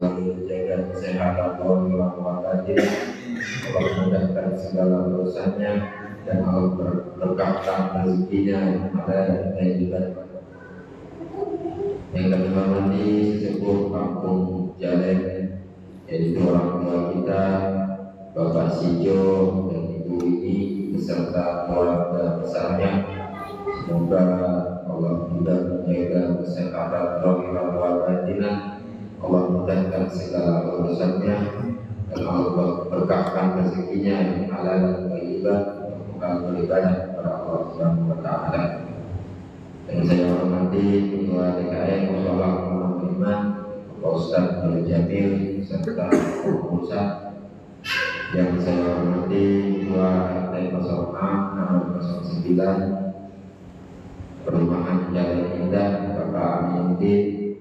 menjaga kesehatan orang wajib, Allah mudahkan segala urusannya dan Allah berkahkan rezekinya yang ada dan juga yang kami hormati sesepuh kampung Jalan, yaitu orang tua kita Bapak Sijo dan Ibu ini beserta keluarga besarnya. Semoga Allah juga menjaga kesehatan orang wajib, Allah mudahkan segala urusannya dan Allah berkahkan rezekinya yang halal dan thayyibah, beribadah kepada Allah Subhanahu wa taala. Yang saya hormati Ketua DKM Musyawarah Ulama Iman, Pak Ustaz Abdul Jamil serta Musa. Yang saya hormati Ketua RT 06 nomor 09 Perumahan Jalan Indah Bapak Aminuddin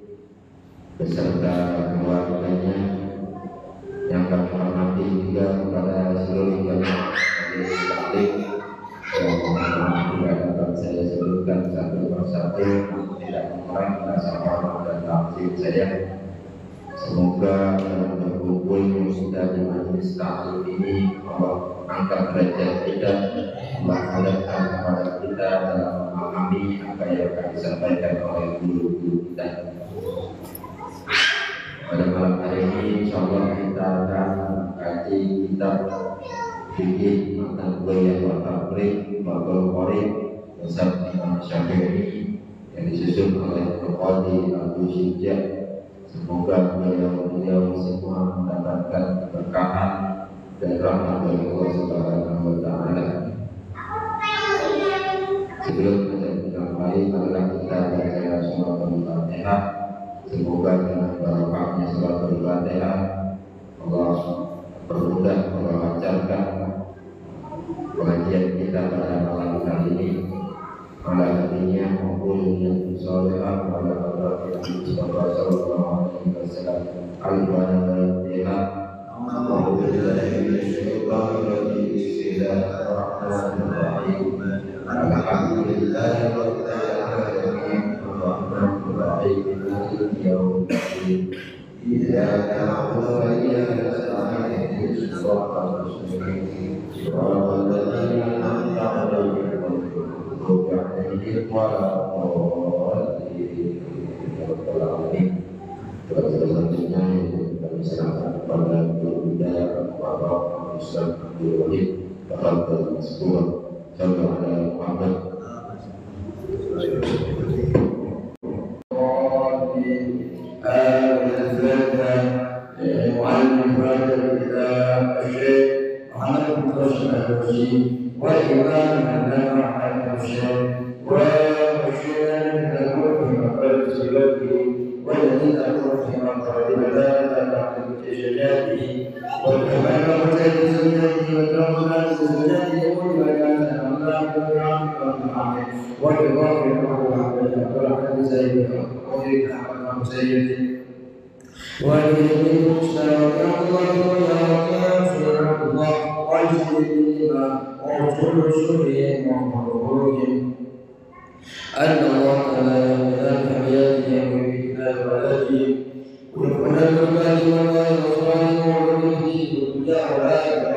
beserta keluarganya. Yang kami hormati juga kepada seluruh jamaah majelis taklim yang tidak dapat saya sebutkan satu persatu, tidak mengurangi rasa hormat dan takzim saya. Semoga dalam berkumpul sudah di majelis taklim ini Allah angkat derajat kita, Allah mudahkan kepada kita dalam memahami apa yang akan disampaikan oleh guru-guru kita. Pada malam hari ini insyaallah kita akan kaji kitab fikih matan kuliah wa tafriq wa qori bersama Imam Syafi'i yang disusun oleh Qadhi Abu Syijah. Semoga beliau semua mendapatkan keberkahan dan rahmat dari Allah Subhanahu wa taala. Sebelum kita mulai, marilah kita baca surah Al-Fatihah. Semoga dengan barokahnya surah Al-Fatihah Allah permudah, Allah lancarkan pengajian kita pada malam kali ini. Ala hadinya maupun yang solehah pada pada Mustafa sallallahu alaihi wasallam. Al-Fatihah. Alhamdulillahi minasyaitonir rajim. Bismillahirrahmanirrahim. Alhamdulillahi rabbil alamin. Arrahmanir rahim. Maliki yaumiddin. Iyyaka na'budu wa iyyaka nasta'in. Ihdinas siratal mustaqim. Shiratal ladzina an'amta 'alaihim selanjutnya kami serahkan kepada Guru Bapak Ustaz Abdul Wahid Bapak Maskur Saudara Muhammad. وإمام لنا على الشيء ومشينا لنكون في مقالة سببه والذين أكون في مقالة لا تعلم بشجاته والكمال وزاد سنته وترمنا سنته وكان الله بالعافية والإضافة له عبد الرحمن سيدنا وفيك حقنا سيدي وإليه مستوى الله ويغفر الله ويجزينا وكل شيء ومخلوق أن الله تعالى من حياته وبإذن ولده وكنا المكان ولا يصلي وعليه الفاتحة.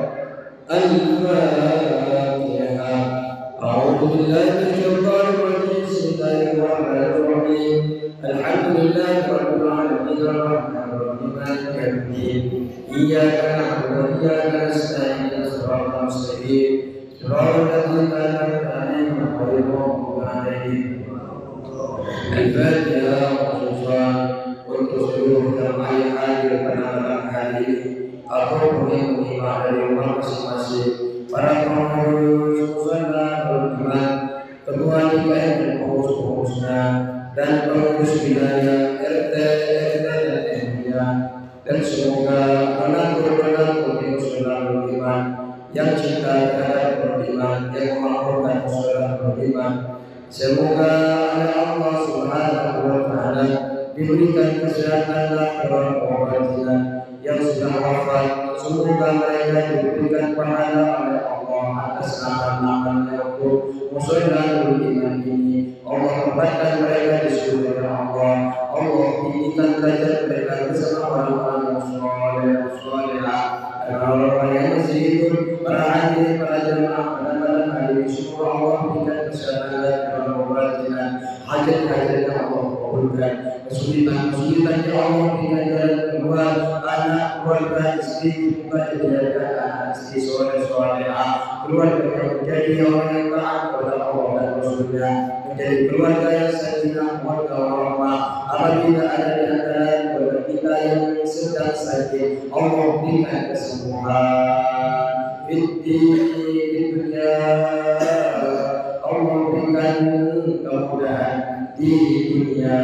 أعوذ بالله من الشيطان الرجيم. بسم الله الرحمن الرحيم. الحمد لله رب العالمين الرحمن الرحيم مالك يوم الدين. إياك نعبد وإياك نستعين صراط المستقيم صراط الذين أنعمت عليهم غير المغضوب عليهم. الفاتحة والصلاة والتصوير كما يحاول كما حديث أقوم به بعد اليوم masing-masing. Para pengurus musala beriman, ketua DKM dan pengurus-pengurusnya dan pengurus wilayah RT dan MIA, dan semoga anak-anak musala beriman yang cinta terhadap beriman, yang memakmurkan musala beriman, semoga Allah Subhanahu wa taala diberikan kesehatan lahir dan batin. Yang sudah wafat, semoga mereka diberikan pahala oleh Allah atas amal-amal yang musyawarah iman ini. Allah tempatkan mereka di surga Allah. Allah tinggikan derajat mereka bersama orang-orang berikan kesehatan dan pengobatan hajat-hajat yang Allah kabulkan. Kesulitan-kesulitan yang Allah berikan jalan keluar, anak, keluarga, istri, juga dijadikan anak istri soleh-solehah, keluarga yang menjadi orang yang taat kepada Allah dan Rasulnya, menjadi keluarga yang sakinah, keluarga warahmah. Apabila ada di antara keluarga kita yang sedang sakit, Allah berikan kesembuhan di dunia, Allah berikan kemudahan di dunia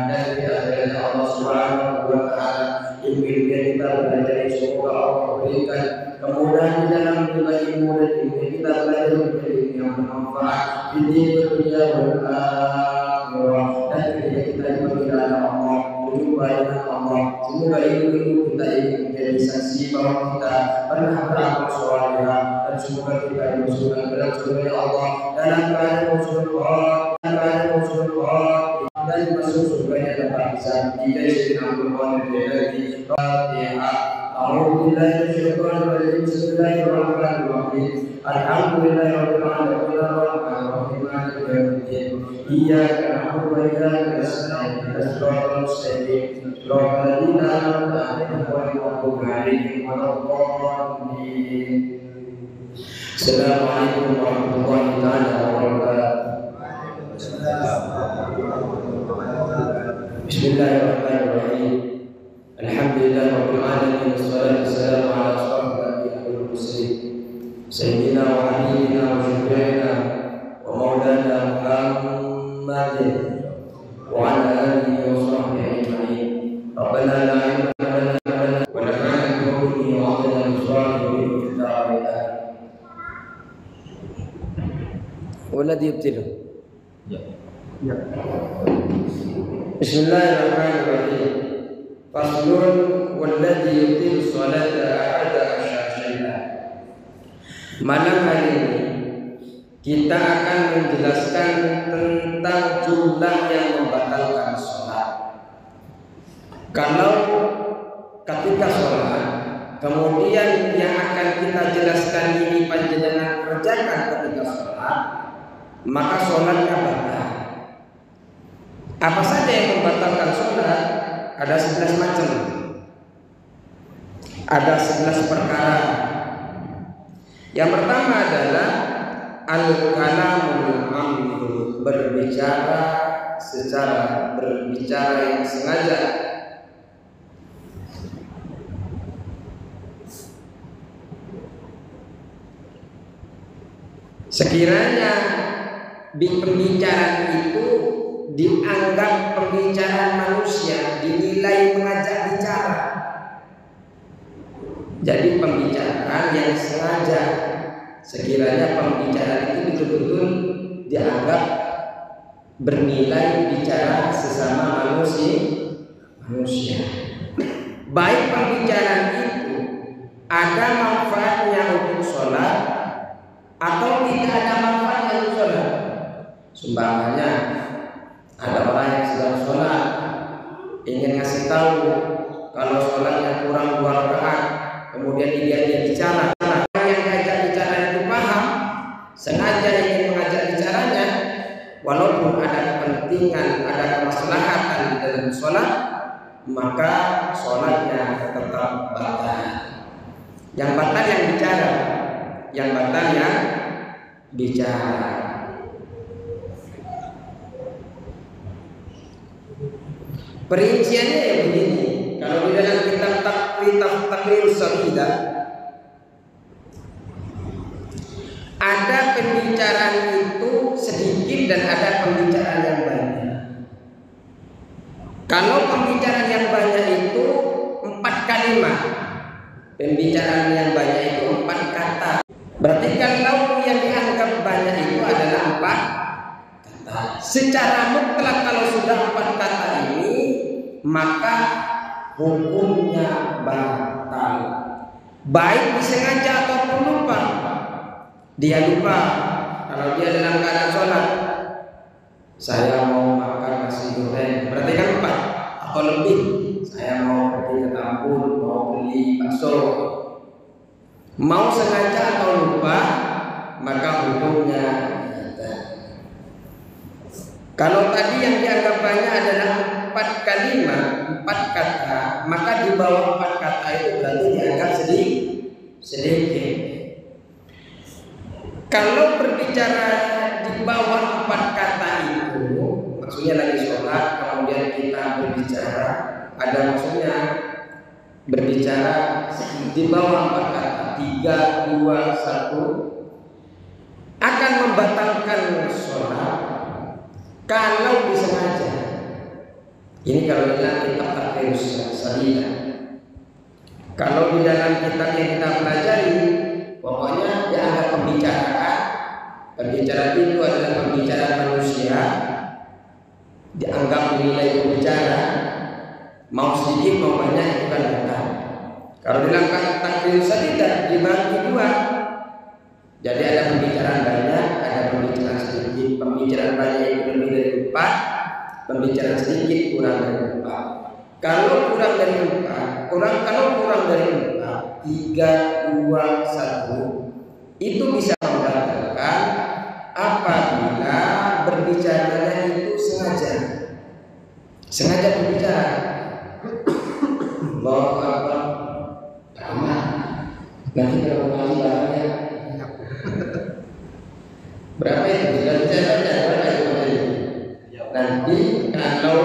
dan di akhirat. Allah Subhanahu wa taala ilmu yang kita belajar, semoga Allah berikan kemudahan di dalam ilmu dan ilmu kita belajar menjadi yang bermanfaat di dunia dan akhirah, dan ketika kita dipanggil oleh Allah berjumpa dengan Allah. Semoga ilmu kita ini menjadi saksi bahwa kita pernah beramal soleh, dan semoga kita dimasukkan ke dalam surga Allah dalam keadaan muslimat, dan masuk surganya tanpa hisab. Jika sedang berbuat dari Fatihah. A'udzubillahi minasyaitonir rajim. Bismillahirrahmanirrahim. Alhamdulillahirabbil alamin arrahmanir rahim maliki yaumiddin. Iyyaka na'budu wa iyyaka nasta'in. Ihdinas siratal mustaqim. Siratal ladzina an'amta 'alaihim ghairil maghdubi 'alaihim waladdallin. Assalamualaikum warahmatullahi wabarakatuh. Bismillahirrahmanirrahim. Alhamdulillahirabbil alamin, wassalatu wassalamu ala asyrafil anbiya'i wal mursalin, sayyidina wa habibina wa syafi'ina wa maulana Muhammadin wa ala alihi wa sahbihi ajma'in. Rabbana la ilma lana wa nafa'na bi qawlihi wa 'adana bi salihin wa ta'ala. Walladhi yubtilu. Ya. Bismillahirrahmanirrahim. Faslun walladhi yubtilu sholata ahada asyara syai'an. Malam hari ini kita akan menjelaskan tentang jumlah yang membatalkan sholat. Kalau ketika sholat kemudian yang akan kita jelaskan ini panjenengan kerjakan ketika sholat, maka sholatnya batal. Apa saja yang membatalkan sholat? Ada 11 macam. Ada 11 perkara. Yang pertama adalah al-kalamul amdu, berbicara yang sengaja. Sekiranya pembicaraan itu dianggap pembicaraan manusia, dinilai mengajak bicara. Jadi pembicaraan yang sengaja, sekiranya pembicaraan itu betul-betul dianggap bernilai bicara sesama manusia. Baik pembicaraan itu ada manfaatnya untuk sholat atau tidak ada manfaatnya untuk sholat. Sumbangannya, ada orang yang sedang sholat ingin ngasih tahu kalau sholatnya kurang 2 rakaat, kemudian dia bicara. Orang yang ngajak bicara itu paham, sengaja ingin mengajak bicaranya, walaupun ada kepentingan, ada kemaslahatan di dalam sholat, maka sholatnya tetap batal. Yang batal yang bicara, yang batal yang bicara. Perinciannya yang begini. Kalau di dalam kitab Taqrirus Sahidah ada pembicaraan itu sedikit dan ada pembicaraan yang banyak. Kalau pembicaraan yang banyak itu 4 kalimat, pembicaraan yang banyak itu 4 kata. Berarti kalau yang dianggap banyak itu adalah 4 kata. Secara mutlak kalau sudah 4 kata ini, maka hukumnya batal. Baik disengaja ataupun lupa. Dia lupa kalau dia dalam keadaan sholat, saya mau makan nasi goreng, berarti kan 4 atau lebih. Saya mau pergi ke kampung, mau beli bakso. Mau sengaja atau lupa, maka hukumnya batal. Kalau tadi yang dianggap banyak adalah 4 kalimat, 4 kata, maka di bawah 4 kata itu berarti dianggap sedikit. Kalau berbicara di bawah 4 kata itu, maksudnya lagi sholat, kemudian kita berbicara, ada maksudnya berbicara di bawah 4 kata, 3, 2, 1, akan membatalkan sholat kalau disengaja. Ini kalau dalam kitab Taqribus Salidah. Kalau di dalam kitab yang kita pelajari, pokoknya dia ada pembicaraan. Pembicaraan itu adalah pembicaraan manusia, dianggap dinilai pembicara, mau sedikit mau banyak itu kan datang. Kalau dalam Taqribus Salidah dibagi 2. Jadi ada pembicaraan banyak, ada pembicaraan sedikit. Pembicaraan banyak itu lebih dari 4, pembicaraan sedikit kurang dari 4. Kalau kurang dari 4, kalau kurang dari 4, 3, 2, 1, itu bisa membatalkan apabila berbicaranya itu sengaja berbicara. Bahwa apa? Aman. Nanti kalau ngaji barangnya berapa itu? Sudah bicara berapa itu? Nanti kalau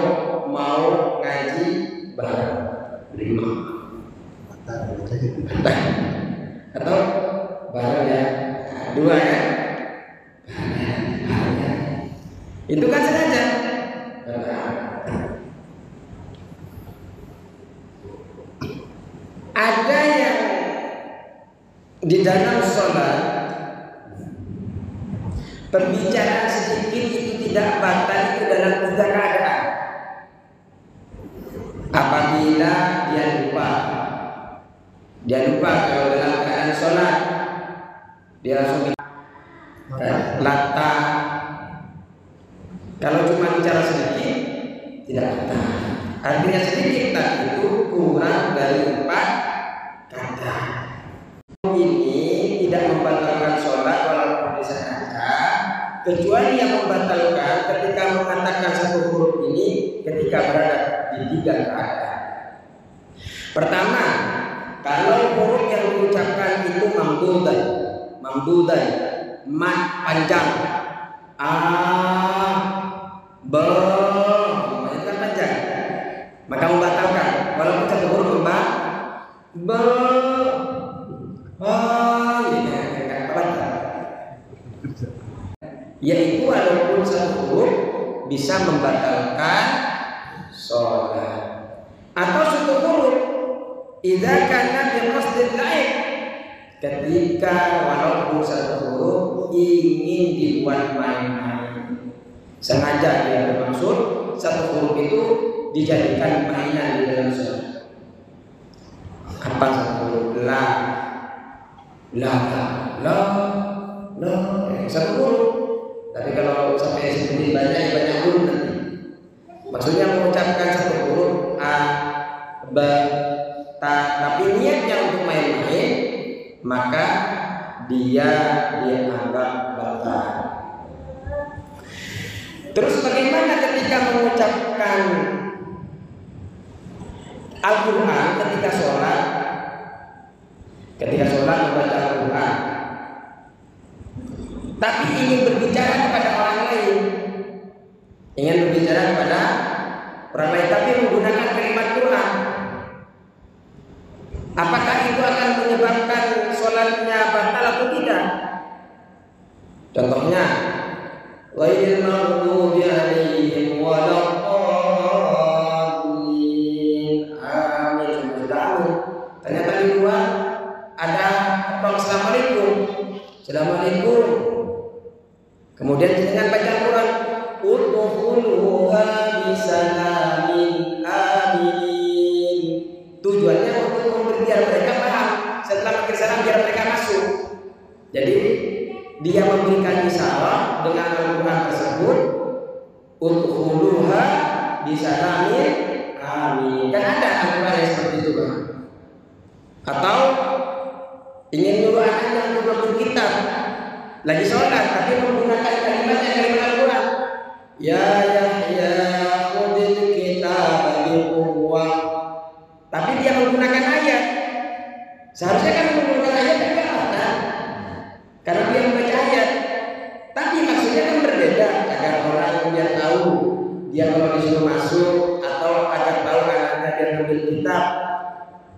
mau ngaji barang 5 atau barang ya 2 ya. Itu kan sengaja. Ada yang di dalam sholat pembicaraan sedikit itu tidak batal itu dalam 3 keadaan. Apabila dia lupa kalau dalam keadaan sholat dia langsung lata. Kalau cuma bicara sedikit tidak lata. Artinya sedikit tapi itu kurang dari 4 kata. Ini tidak membatalkan sholat walaupun disengaja, kecuali yang membatalkan ketika mengatakan satu huruf ini ketika berada di 3 keadaan. Pertama, kalau huruf yang diucapkan itu mamdudan, mat panjang, itu kan panjang, maka membatalkan. Walaupun satu huruf yaitu walaupun satu huruf bisa membatalkan sholat. Atau satu huruf idza kana bi qasdil laib, ketika walaupun satu huruf ingin dibuat main-main, sengaja dia bermaksud satu huruf itu dijadikan mainan di dalam sholat. Apa satu huruf? La satu huruf. Tapi kalau sampai seperti banyak huruf nanti. Maksudnya mengucapkan satu huruf a, b, ta, tapi niatnya untuk main-main, maka dia anggap batal. Terus bagaimana ketika mengucapkan Al-Quran ketika sholat? Ketika sholat membaca Al-Quran, tapi ingin berbicara kepada orang lain, tapi menggunakan kalimat Quran, apakah itu akan menyebabkan sholatnya batal atau tidak? Contohnya, ghairil maghdubi 'alaihim waladdallin, amin. Ternyata di luar ada Assalamualaikum. Kemudian dengan baca Quran, udkhuluha bisalamin amin. Tujuannya untuk biar mereka paham. Setelah mengirim salam biar mereka masuk. Jadi dia memberikan isyarat dengan Al-Quran tersebut, udkhuluha bisalamin amin. Kan ada Al-Quran yang seperti itu kan? Atau ingin nyuruh anaknya untuk belajar kitab, lagi sholat tapi menggunakan kalimat Al-Quran, Ya Yahya khudil kitab biquwwah. Tapi dia menggunakan ayat. Seharusnya kan menggunakan ayat yang kan? Karena dia membaca ayat. Tapi maksudnya kan berbeda agar orang biar tahu dia kalau disuruh masuk atau agar tahu anaknya dia mengambil kitab.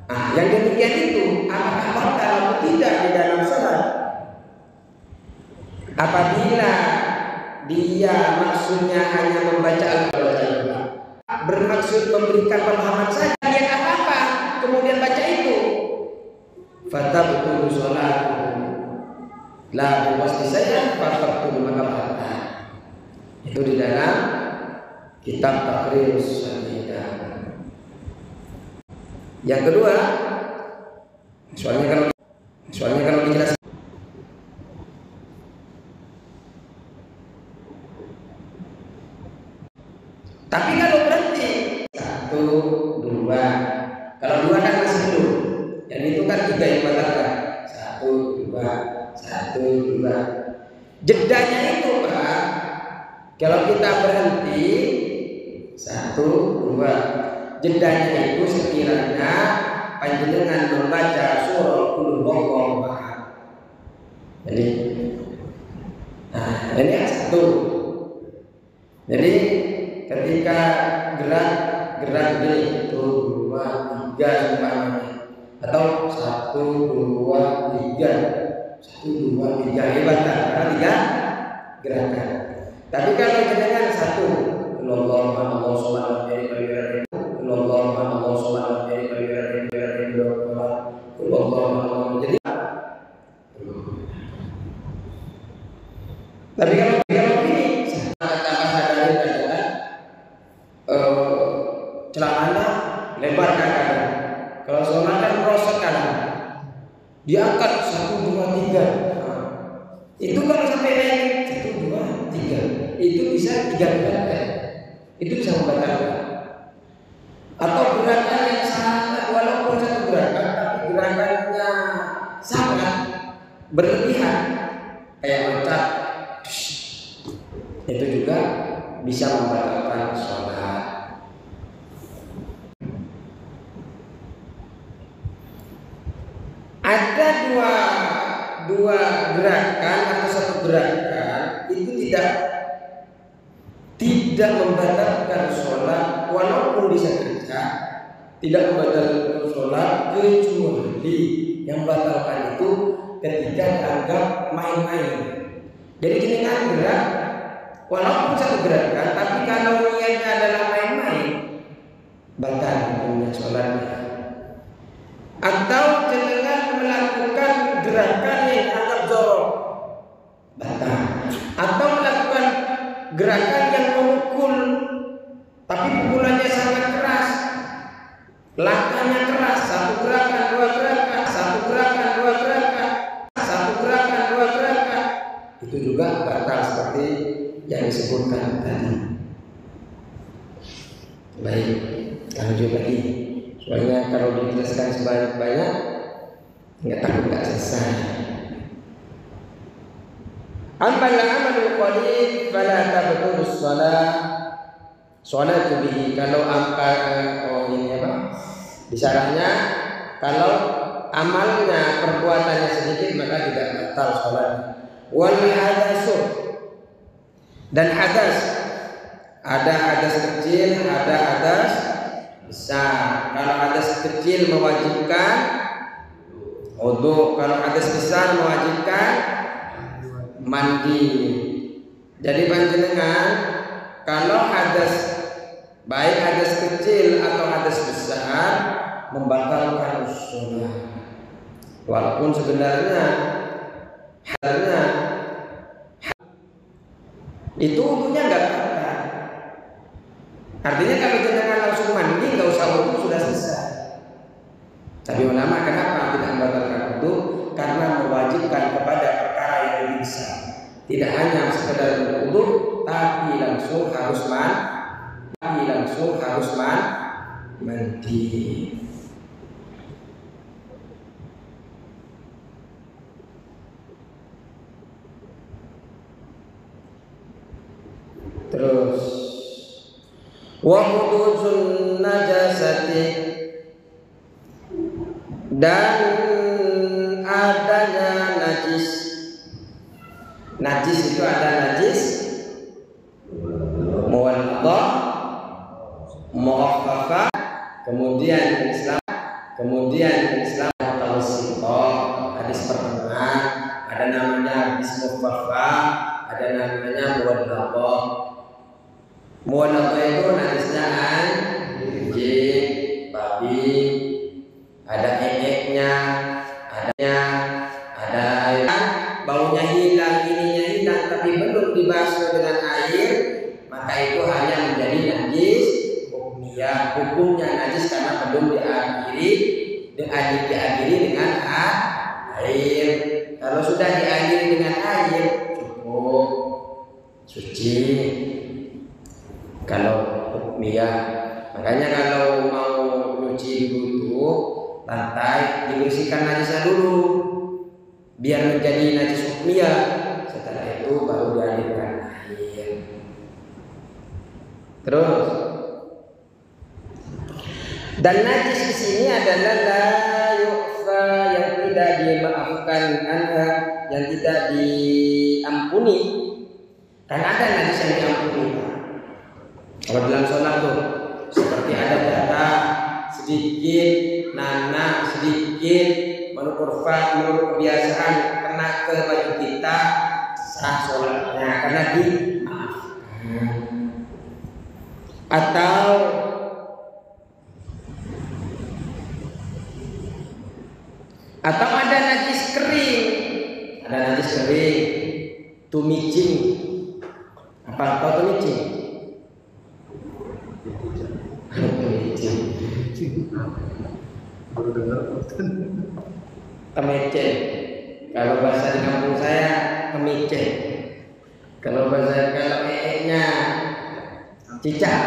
Nah, yang demikian itu apakah batal atau tidak di dalam sholat? Apabila dia maksudnya hanya membaca Al-Quran, bermaksud memberikan pemahaman saja, dia nggak apa-apa, kemudian baca itu, fatabtulu sholat, la pasti saya fatabtulu maka batal. Itu di dalam kitab Taqrirus Shadidah. Yang kedua, soalnya kalau dijelaskan. Tapi kalau berhenti 1, 2, kalau 2 kan masih belum. Yang itu kan 3 yang batalkan. 1, 2, 1, 2. Jedanya itu Pak. Kalau kita berhenti 1, 2. Jedanya itu sekiranya panjenengan membaca surah Qul huwallahu ahad. Jadi, nah ini yang 1. Jadi ketika gerak ini 1, 2, 3 umpamanya, atau 1, 2, 3, 1, 2, 3 hebat karena 3 gerakan. Tapi kalau jenengan 1, Allah SWT jadi. Tapi kalau ini celananya lebar kanan. Kalau sholat kan merosot kanan, diangkat 1, 2, 3. Itu kalau sampai naik 1, 2, 3, itu bisa 3 gerakan. Itu bisa membatalkan. Atau gerakan yang sangat, walaupun 1 gerakan, tapi gerakannya sangat berlebihan, kayak loncat, itu juga bisa membatalkan sholat. Ada dua gerakan atau 1 gerakan itu tidak membatalkan sholat, walaupun disengaja tidak membatalkan sholat, kecuali yang membatalkan itu ketika dianggap main-main. Jadi jenengan gerak walaupun 1 gerakan, tapi kalau niatnya adalah main-main, batal punya sholatnya. Atau jenengan melakukan gerakan yang dianggap jorok, batal. Atau melakukan gerakan yang memukul, tapi pukulannya sangat keras, langkahnya keras, 1 gerakan, 2 gerakan, 1 gerakan, 2 gerakan, 1 gerakan, 2 gerakan, itu juga batal seperti yang disebutkan tadi. Baik, lanjut lagi. Soalnya kalau dijelaskan sebanyak-banyak, nggak takut nggak selesai. Amal amalul qalil fala tabtulus shalat bihi. Kalau ini apa? Di syarahnya, kalau amalnya perbuatannya sedikit maka tidak batal salat. Wal hadasu, dan hadas, ada hadas kecil, ada hadas besar. Kalau hadas kecil mewajibkan wudu, kalau hadas besar mewajibkan mandi. Jadi panjenengan kalau hadas, baik hadas kecil atau hadas besar, membatalkan sholat, walaupun sebenarnya itu wudunya nggak apa-apa. Artinya kalau jenengan langsung mandi nggak usah wudu, sudah selesai. Tapi ulama kenapa tidak membatalkan wudu? Karena mewajibkan kepada perkara yang lebih besar. Tidak hanya sekedar wudu, tapi langsung harus mandi. Terus Wa huduzun najasati, dan adanya najis. Najis itu ada najis muwaddah, mukhaffafa, kemudian Islam hadis pertengahan, ada namanya hadis mukhaffafa, ada namanya muwaddah. Muwaddah itu najisnya anjing, babi, ada ekeknya, ada air, baunya hilang, ininya hilang, tapi belum dibasuh dengan air, maka itu hanya menjadi najis hukmiyah. Hukumnya najis karena belum diakhiri dengan air. Kalau sudah diakhiri dengan air, cukup suci. Kalau hukmiyah, makanya kalau mau cuci dulu lantai dibersihkan najisnya dulu, biar menjadi najis hukmiyah. Setelah itu baru dialirkan air. Terus, dan najis di sini adalah la yu'fa, yang tidak dimaafkan, anha, yang tidak diampuni. Karena ada najis yang diampuni. Kalau dalam sholat tuh seperti ada darah sedikit, nanah sedikit, menurut urfat, menurut kebiasaan kena ke baju kita, sah sholatnya karena dimaafkan. Atau ada najis kering, tumicing. Apa tahu tumicing? Kemece. Kalau bahasa di kampung saya kemece. Kalau ee-nya cicak.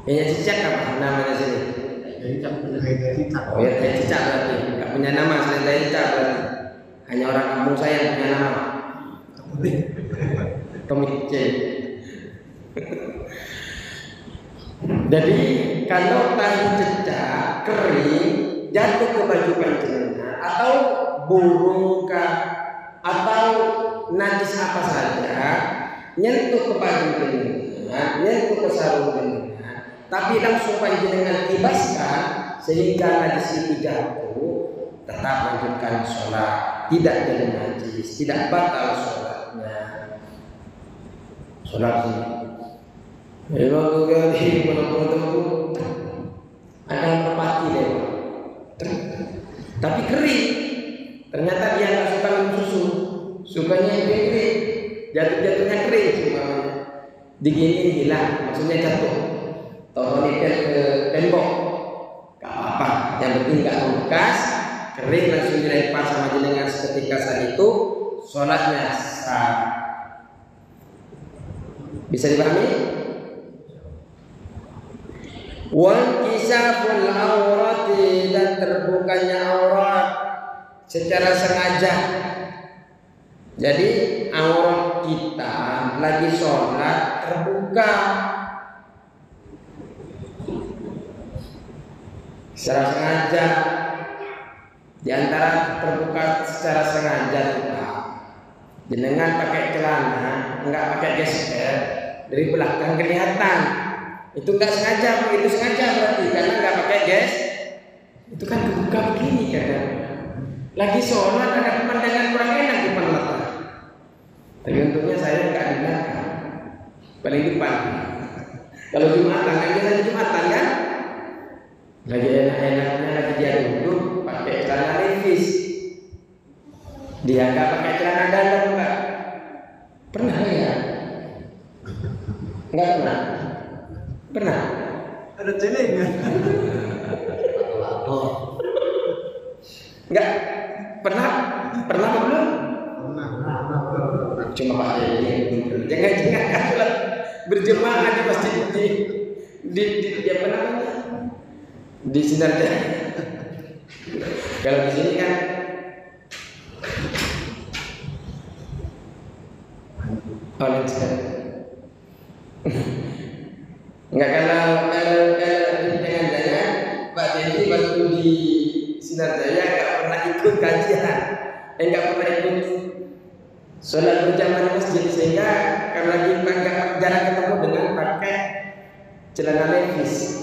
Cicak apa namanya sini? Oh ya, cicak berarti. Enggak punya nama selain cicak berarti. Hanya orang kampung saya yang punya nama. Kemece. Jadi kalau tahi cecak kering jatuh ke baju panjenengan atau burung atau najis apa saja nyentuh ke baju panjenengan, nyentuh ke sarung panjenengan, tapi langsung panjenengan kibaskan sehingga najis itu jatuh, tetap lanjutkan sholat, tidak jadi najis, tidak batal sholatnya. Sholat ini. Kalau kali kalau ada merpati deh, tapi kering. Ternyata dia nggak suka minum susu, sukanya kering, jatuhnya kering semuanya. Diginiin hilang, maksudnya jatuh. Taruh nipet ke tembok, gak apa-apa. Yang penting nggak bekas, kering langsung dilempar sama jenengan seketika saat itu, sholatnya sah. Bisa dipahami? Wal kisaful aurati, dan terbukanya aurat secara sengaja. Jadi aurat kita lagi sholat terbuka secara sengaja. Di antara terbuka secara sengaja kita, jenengan pakai celana enggak pakai gesper, dari belakang kelihatan. Itu enggak sengaja, begitu sengaja berarti karena enggak pakai gas. Itu kan kebuka begini kadang. Lagi sholat ada pemandangan kurang enak di depan mata. Tapi untungnya saya enggak di belakang, paling depan. Kalau Jumatan kan biasanya Jumatan kan, lagi enak-enaknya lagi dia duduk pakai celana levis. Dia enggak pakai celana dalam enggak. Pernah ya? Enggak pernah. Pernah? Ada celengnya. Oh. Enggak pernah apa belum? Cuma pakai ini. Jangan berjemaah di masjid di apa namanya? Di Sinarjaya. Kalau di sini kan di Sinar Jaya nggak pernah ikut kajian, nggak pernah ikut sholat berjamaah di masjid, sehingga karena kita jarang ketemu dengan pakai celana levis.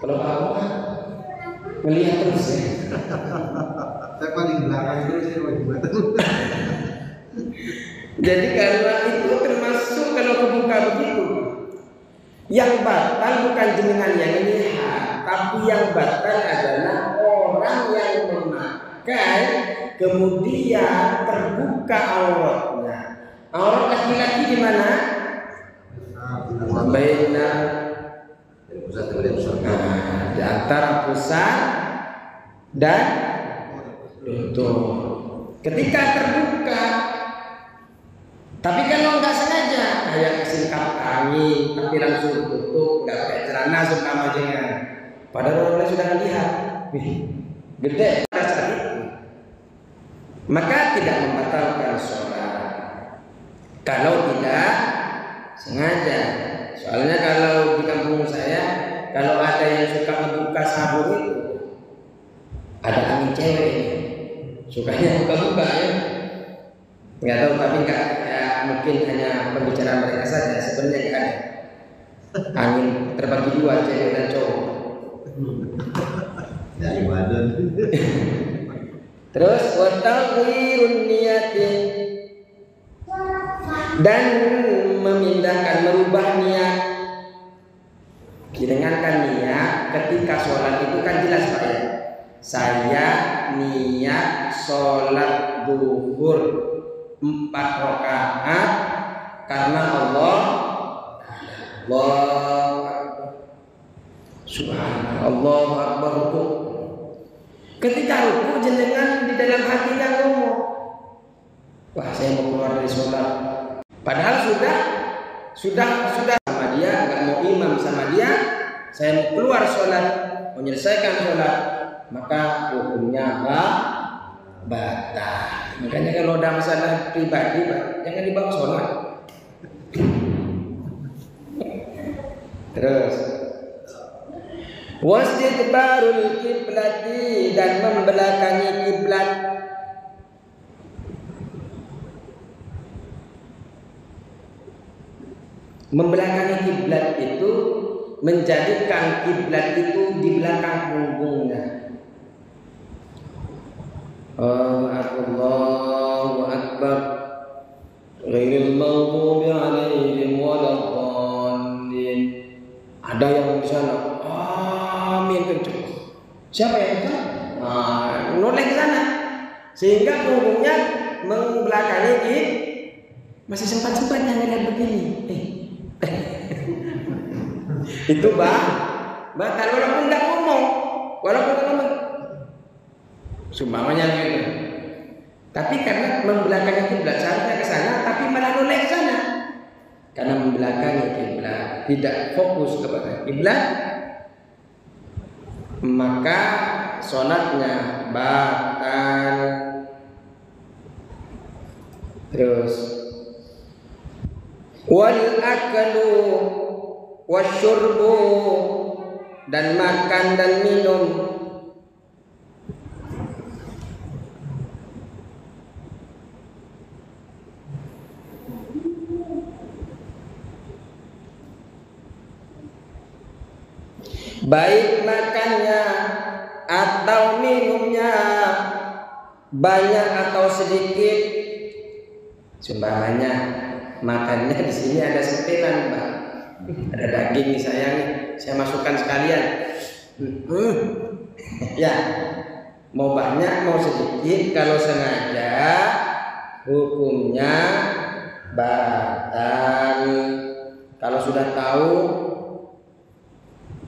Kalau kamu melihat terus ya. Saya paling belakang terus ya wajib. Jadi karena itu termasuk kalau kebuka begitu, yang batal bukan jenengan yang lihat, tapi yang batal adalah orang yang memakai kemudian terbuka auratnya. Aurat laki-laki di mana? Baina di antara pusat dan lutut. Ketika terbuka, tapi kalau nggak sengaja, kayak kesingkap angin, tapi langsung tutup, nggak pakai celana, seumpama jangan. Padahal orang sudah melihat, gede pada saat itu, maka tidak membatalkan sholat. Kalau tidak sengaja, soalnya kalau di kampung saya, kalau ada yang suka membuka sabun itu, ada angin cewek, sukanya buka-buka ya. Nggak tahu, tapi nggak ya, mungkin hanya pembicaraan mereka saja. Sebenarnya nggak ada. Angin terbagi dua, cewek dan cowok. Dari badan. Terus watawirun niyatin, dan memindahkan, merubah niat. Dengarkan niat ketika sholat itu kan jelas Pak ya. Saya niat sholat duhur 4 rakaat karena Allah. Subhanallah, Akbar ruku. Ketika ruku jenengan di dalam hatinya ngomong, wah saya mau keluar dari sholat. Padahal sudah sama dia, nggak mau imam sama dia, saya mau keluar sholat, menyelesaikan sholat, maka hukumnya batal. Makanya kalau ada masalah pribadi, jangan dibawa sholat. Terus wasdidbarul kiblati, dan membelakangi kiblat. Membelakangi kiblat itu menjadikan kiblat itu di belakang punggungnya. Allahu Akbar, ghairil maghdubi alaihim waladdallin. Ada yang di sana, amin kencang. Siapa yang itu? Noleh ke sana, sehingga punggungnya membelakangi masih sempat-sempatnya ngelihat begini. Itu batal walaupun nggak ngomong, sumpamanya gitu. Tapi karena membelakangi kiblat, seharusnya ke sana, tapi malah noleh ke sana. Karena membelakangi kiblat, tidak fokus kepada kiblat, maka sholatnya batal. Terus wal akalu wasyurbu, dan makan dan minum. Baik makannya atau minumnya, banyak atau sedikit. Sumpamanya makannya di sini ada setelan, Pak. Ada daging nih saya masukkan sekalian. Ya, mau banyak mau sedikit, kalau sengaja hukumnya batal. Kalau sudah tahu,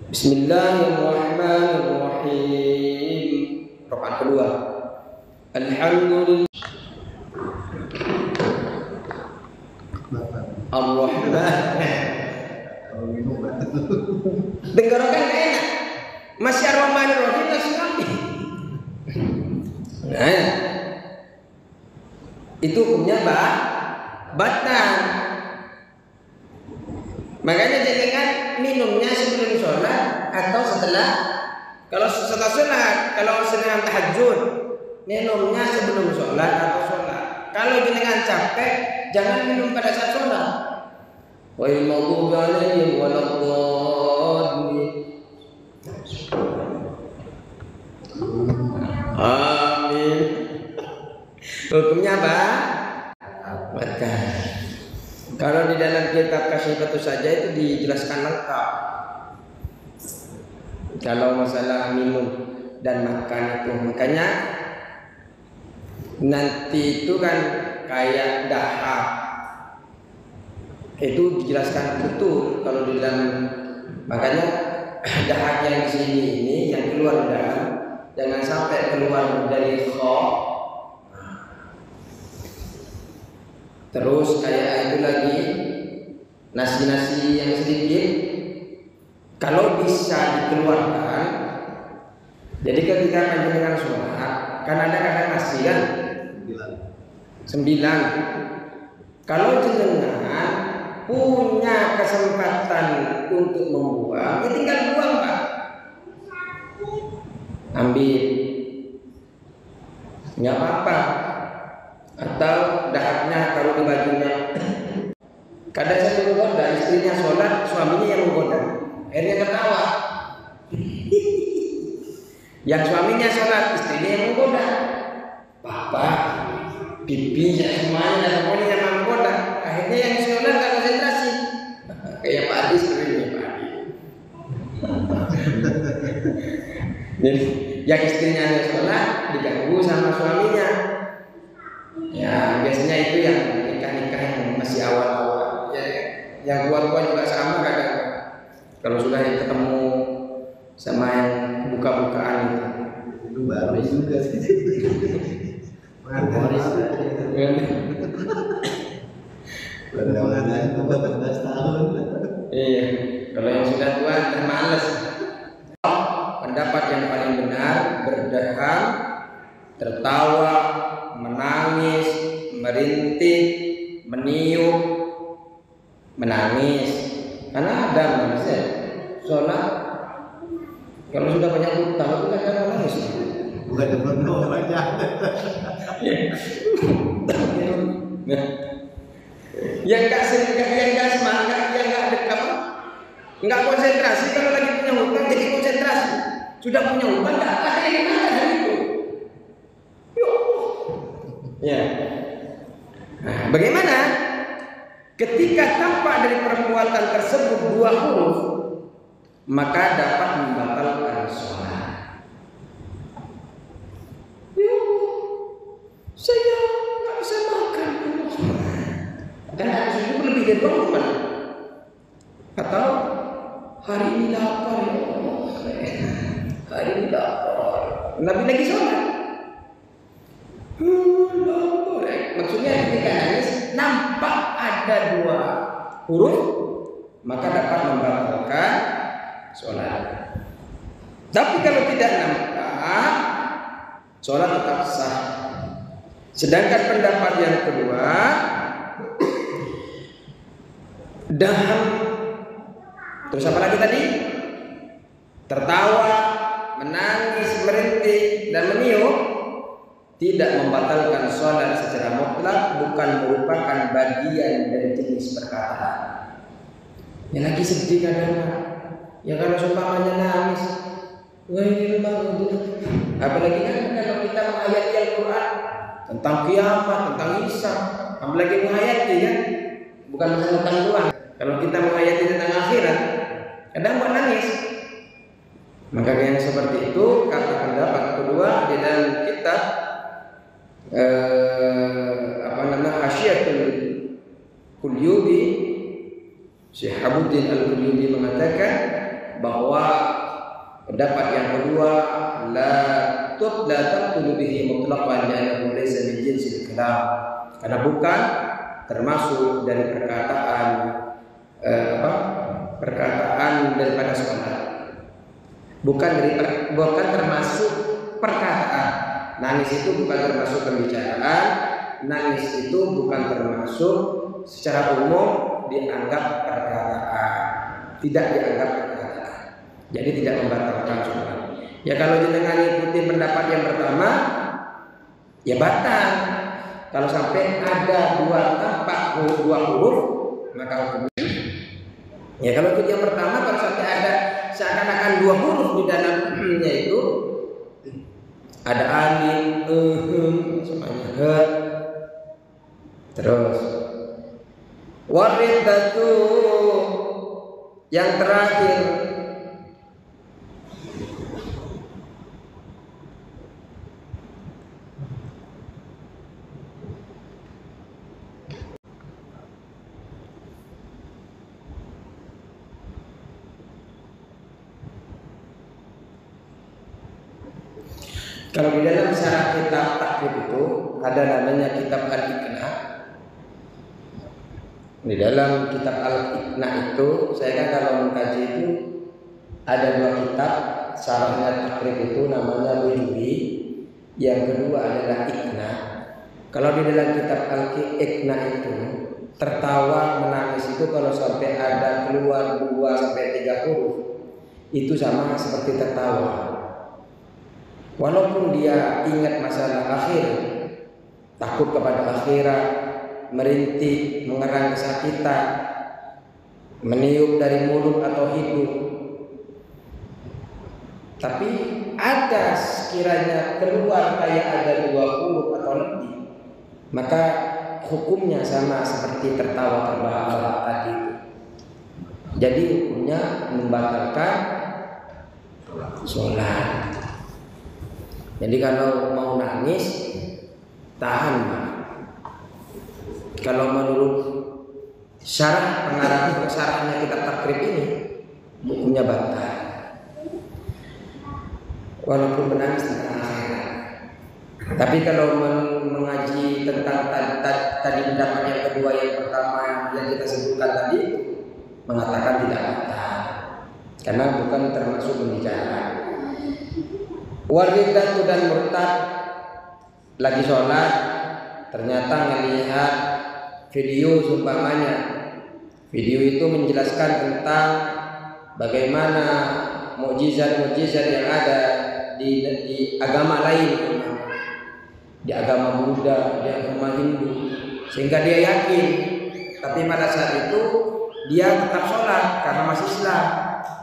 Bismillahirrahmanirrahim. Rakaat kedua. Alhamdulillah. Ar-Rahman. Tenggorokan gak enak. Masih Ar-Rahmanirrahim langsung ambil. Nah, itu hukumnya batal. Makanya jangan minumnya sebelum sholat atau setelah Kalau setelah sholat, kalau sedang tahajud, minumnya sebelum sholat atau sholat. Kalau jenengan capek, jangan minum pada saat sholat. Wa ilmu alaihim waladhdallin. Amin. Hukumnya apa? Batal. Kalau di dalam kitab Kasyifatus saja itu dijelaskan lengkap. Kalau masalah minum dan makan itu, makanya nanti itu kan kayak dahak. Itu dijelaskan betul kalau di dalam, makanya dahak yang di sini ini yang keluar dalam, jangan sampai keluar dari kho. Terus kayak itu lagi nasi-nasi yang sedikit, kalau bisa dikeluarkan. Jadi ketika panjenengan sholat, kan ada kadang nasi kan 9. Kalau jenengan punya kesempatan untuk membuang, ya tinggal buang Pak. Ambil, nggak apa-apa. Atau dahaknya taruh di bajunya. Kadang saya menggoda, istrinya sholat, suaminya yang menggoda. Akhirnya ketawa. Yang suaminya sholat, istrinya yang menggoda. Papa, pipi, semuanya dan pokoknya yang menggoda. Akhirnya yang sholat nggak konsentrasi. Kayak Pak Adi sebenarnya Pak Adi. Jadi yang istrinya yang sholat diganggu sama suaminya. Ya biasanya itu yang nikah-nikah yang masih awal-awal. Ya, yang tua-tua juga sama kadang. Kalau sudah ketemu sama yang buka-bukaan itu baru juga sih. Pengajian itu 14 tahun. Iya, kalau yang sudah tua udah males. Pendapat yang paling benar, berdahak, tertawa, menangis, merintih, meniup, menangis. Karena ada manusia sholat kalau sudah banyak hutang itu kan menangis. Bukan berdoa aja. Yang nggak semangat, yang nggak konsentrasi. Kalau lagi punya hutang jadi konsentrasi. Sudah punya hutang nggak ada yang mana itu. Ya. Nah, bagaimana ketika tampak dari perbuatan tersebut 2 huruf, maka dapat membatalkan sholat. Ya, saya nggak bisa makan. Dan harus itu lebih dari 2 huruf. Atau hari ini lapar ya Allah. Hari ini lapar. Nabi lagi sholat. Maksudnya ketika nangis nampak ada 2 huruf, maka dapat membatalkan sholat. Tapi kalau tidak nampak, sholat tetap sah. Sedangkan pendapat yang kedua, daham, terus apa lagi tadi? Tertawa, menangis, merintih, dan meniup, tidak membatalkan sholat secara mutlak, bukan merupakan bagian dari jenis perkataan. Yang lagi sedih kadang, ya kalau seumpamanya nangis, apalagi kan kalau kita menghayati Al-Quran tentang kiamat, tentang hisab, apalagi menghayati kan, bukan tentang doang. Kalau kita menghayati tentang akhirat, kadang buat nangis. Maka yang seperti itu kata pendapat kedua di dalam kitab Hasyiatul Qulyubi, Syihabuddin Al-Qulyubi mengatakan bahwa pendapat yang kedua la taqtulu bihi mutlaqan li'annahu laysa min jinsil kalam, karena bukan termasuk dari perkataan daripada sholat, bukan termasuk perkataan. Nangis itu bukan termasuk pembicaraan, nangis itu bukan termasuk secara umum dianggap perkataan, tidak dianggap perkataan. Jadi tidak membatalkan sholat. Ya kalau jenengan ikuti pendapat yang pertama, ya batal. Kalau sampai ada dua huruf, maka hukumnya. Ya kalau ikut yang pertama, kalau sampai ada seakan-akan dua huruf di dalamnya itu ada alif, semuanya he. Terus waridatu yang terakhir, kalau di dalam syarah kitab takrib itu ada namanya kitab Al-Iqna. Di dalam kitab Al-Iqna itu, saya kan kalau mengkaji itu ada dua kitab syarahnya takrib itu, namanya Lujubi, yang kedua adalah Iqna. Kalau di dalam kitab Al-Iqna itu tertawa menangis itu kalau sampai ada keluar 2 sampai 3 huruf itu sama seperti tertawa. Walaupun dia ingat masalah akhir, takut kepada akhirat, merintih, mengerang kesakitan, meniup dari mulut atau hidung, tapi ada sekiranya keluar kayak ada 2 huruf atau lebih, maka hukumnya sama seperti tertawa terbahak-bahak tadi. Jadi hukumnya membatalkan sholat. Jadi kalau mau nangis tahan. Kalau menurut syarahnya kitab takrib ini hukumnya batal. Walaupun menangis tentang akhirat. Tapi kalau mengaji tentang tadi pendapat yang kedua, yang pertama yang kita sebutkan tadi, mengatakan tidak batal karena bukan termasuk pembicaraan. Waridatu dan murtad lagi sholat ternyata melihat video seumpamanya. Video itu menjelaskan tentang bagaimana mukjizat-mukjizat yang ada di agama lain, di agama Buddha, di agama Hindu, sehingga dia yakin. Tapi pada saat itu dia tetap sholat karena masih Islam.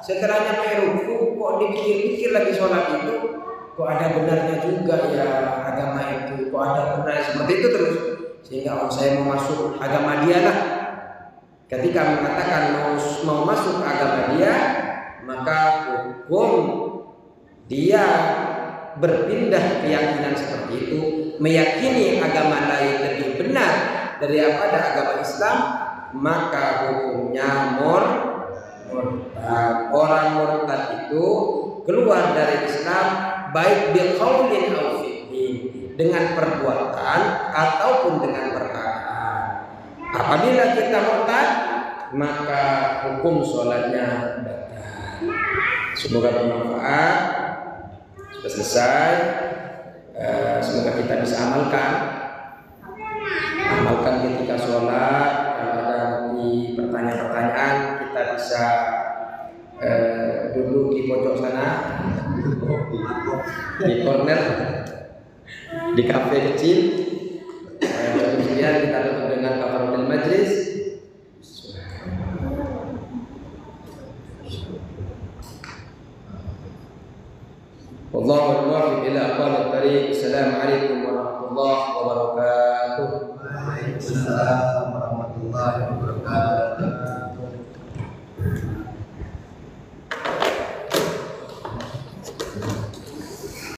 Setelah nyampe ruku kok dipikir-pikir lagi sholat itu, kok ada benarnya juga ya agama itu, kok ada benarnya seperti itu terus, sehingga saya mau masuk agama dia lah. Ketika mengatakan mau masuk agama dia, maka hukum dia berpindah keyakinan seperti itu, meyakini agama lain lebih benar daripada agama Islam, maka hukumnya murtad. Orang murtad itu keluar dari Islam baik biqaulin aw fi'lin, dengan perbuatan ataupun dengan perkataan. Apabila kita murtad, maka hukum sholatnya batal. Semoga bermanfaat. Sudah selesai. Semoga kita bisa amalkan ketika sholat. Kalau ada nanti pertanyaan-pertanyaan, kita bisa duduk di pojok sana, di corner, di kafe kecil. Kemudian kita tutup dengan kafaratul majlis. Wallahu a'lam ila aqwamit thariq. Assalamualaikum warahmatullahi wabarakatuh. Waalaikumsalam warahmatullahi wabarakatuh.